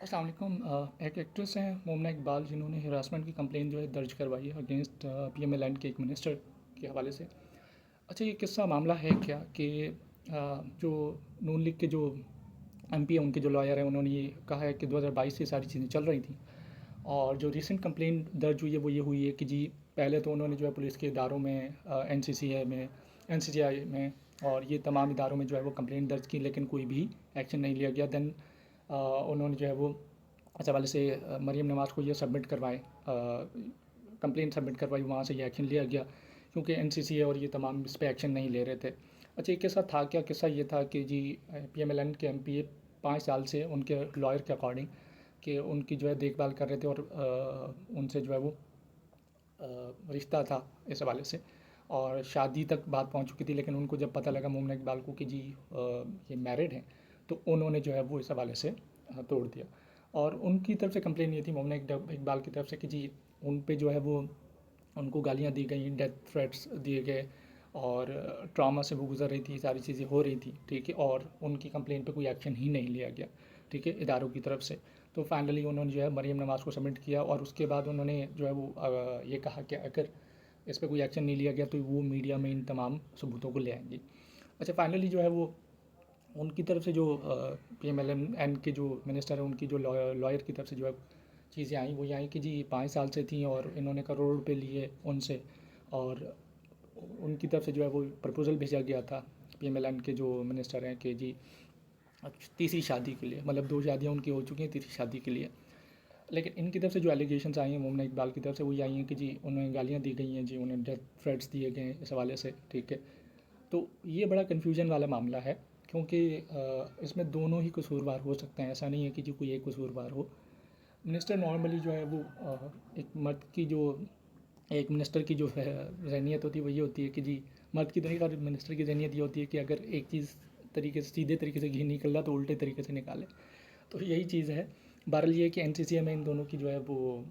السلام علیکم۔ ایک ایکٹریس ہیں مومنہ اقبال، جنہوں نے ہراسمنٹ کی کمپلین جو ہے درج کروائی ہے against P M L N کے ایک منسٹر کے حوالے سے۔ اچھا، یہ قصہ معاملہ ہے کیا کہ جو نون لیگ کے جو ایم پی ہیں، ان کے جو لائر ہیں، انہوں نے یہ کہا ہے کہ 2022 سے ساری چیزیں چل رہی تھیں، اور جو ریسنٹ کمپلین درج ہوئی ہے وہ یہ ہوئی ہے کہ جی پہلے تو انہوں نے جو ہے پولیس کے اداروں میں، این سی سی اے میں، این سی سی آئی میں، اور یہ تمام اداروں میں جو ہے وہ کمپلین درج کی، لیکن کوئی بھی ایکشن نہیں لیا گیا۔ دین انہوں نے جو ہے وہ اس حوالے سے مریم نواز کو یہ سبمٹ کروائے، کمپلین سبمٹ کروائی، وہاں سے یہ ایکشن لیا گیا کیونکہ این سی سی اے اور یہ تمام اس پہ ایکشن نہیں لے رہے تھے۔ اچھا، یہ قصہ تھا کیا؟ قصہ یہ تھا کہ جی پی ایم ایل این کے ایم پی اے 5 سال سے ان کے لائر کے اکارڈنگ کہ ان کی جو ہے دیکھ بھال کر رہے تھے، اور ان سے جو ہے وہ رشتہ تھا اس حوالے سے، اور شادی تک بات پہنچ چکی تھی، لیکن ان کو جب پتہ لگا مومنہ اقبال کو کہ جی یہ میرڈ ہیں، تو انہوں نے جو ہے وہ اس حوالے سے توڑ دیا۔ اور ان کی طرف سے کمپلین یہ تھی مومنہ اقبال کی طرف سے کہ جی ان پہ جو ہے وہ ان کو گالیاں دی گئیں، ڈیتھ تھریٹس دیے گئے، اور ٹراما سے وہ گزر رہی تھی، ساری چیزیں ہو رہی تھیں، ٹھیک ہے، اور ان کی کمپلین پہ کوئی ایکشن ہی نہیں لیا گیا، ٹھیک ہے، اداروں کی طرف سے۔ تو فائنلی انہوں نے جو ہے مریم نواز کو سبمٹ کیا، اور اس کے بعد انہوں نے جو ہے وہ یہ کہا کہ اگر اس پہ کوئی ایکشن نہیں لیا گیا تو وہ میڈیا میں ان تمام ثبوتوں کو لے آئیں گی۔ اچھا، فائنلی جو ہے وہ ان کی طرف سے جو پی ایم ایل این کے جو منسٹر ہیں، ان کی جو لائر کی طرف سے جو ہے چیزیں آئیں، وہ یہ آئیں کہ جی 5 سال سے تھیں، اور انہوں نے کروڑ روپے لیے ان سے، اور ان کی طرف سے جو ہے وہ پرپوزل بھیجا گیا تھا پی ایم ایل این کے جو منسٹر ہیں کہ جی تیسری شادی کے لیے، مطلب 2 شادیاں ان کی ہو چکی ہیں، تیسری شادی کے لیے۔ لیکن ان کی طرف سے جو ایلیگیشنس آئی ہیں مومنہ اقبال کی طرف سے، وہ یہ آئی ہیں کہ جی انہیں گالیاں دی گئی ہیں، جی انہیں ڈیتھ تھریٹس دیے گئے ہیں اس حوالے سے، ٹھیک ہے۔ تو یہ بڑا کنفیوژن والا معاملہ ہے، کیونکہ اس میں دونوں ہی قصوروار ہو سکتے ہیں، ایسا نہیں ہے کہ جی کوئی ایک قصوروار ہو۔ منسٹر نارملی جو ہے وہ ایک مرد کی جو، ایک منسٹر کی جو ذہنیت ہوتی ہے وہ یہ ہوتی ہے کہ جی مرد کی طریقہ، منسٹر کی ذہنیت یہ ہوتی ہے کہ اگر ایک چیز طریقے سے، سیدھے طریقے سے گھی نکل رہا تو الٹے طریقے سے نکالے، تو یہی چیز ہے۔ بہرحال یہ ہے کہ این سی سی اے میں ان دونوں کی جو ہے وہ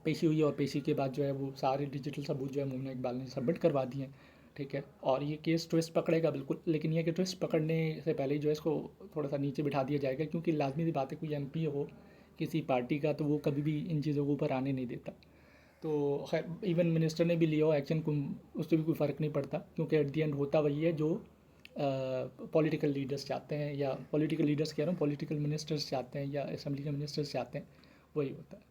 پیشی ہوئی ہے، اور پیشی کے بعد جو ہے وہ سارے ڈیجیٹل ثبوت جو ہے مومنہ اقبال نے سبمٹ کروا دیے ہیں، ٹھیک ہے، اور یہ کیس ٹوسٹ پکڑے گا بالکل، لیکن یہ کہ ٹوسٹ پکڑنے سے پہلے ہی جو ہے اس کو تھوڑا سا نیچے بٹھا دیا جائے گا، کیونکہ لازمی سی بات ہے، کوئی ایم پی ہو کسی پارٹی کا تو وہ کبھی بھی ان چیزوں کے اوپر آنے نہیں دیتا۔ تو خیر، ایون منسٹر نے بھی لیا ہو ایکشن، اس سے بھی کوئی فرق نہیں پڑتا، کیونکہ ایٹ دی اینڈ ہوتا وہی ہے جو پولیٹیکل لیڈرس چاہتے ہیں، یا پولیٹیکل لیڈرس کہہ رہا ہوں، پولیٹیکل منسٹرس چاہتے ہیں، یا اسمبلی کے منسٹرس چاہتے ہیں، وہی ہوتا ہے۔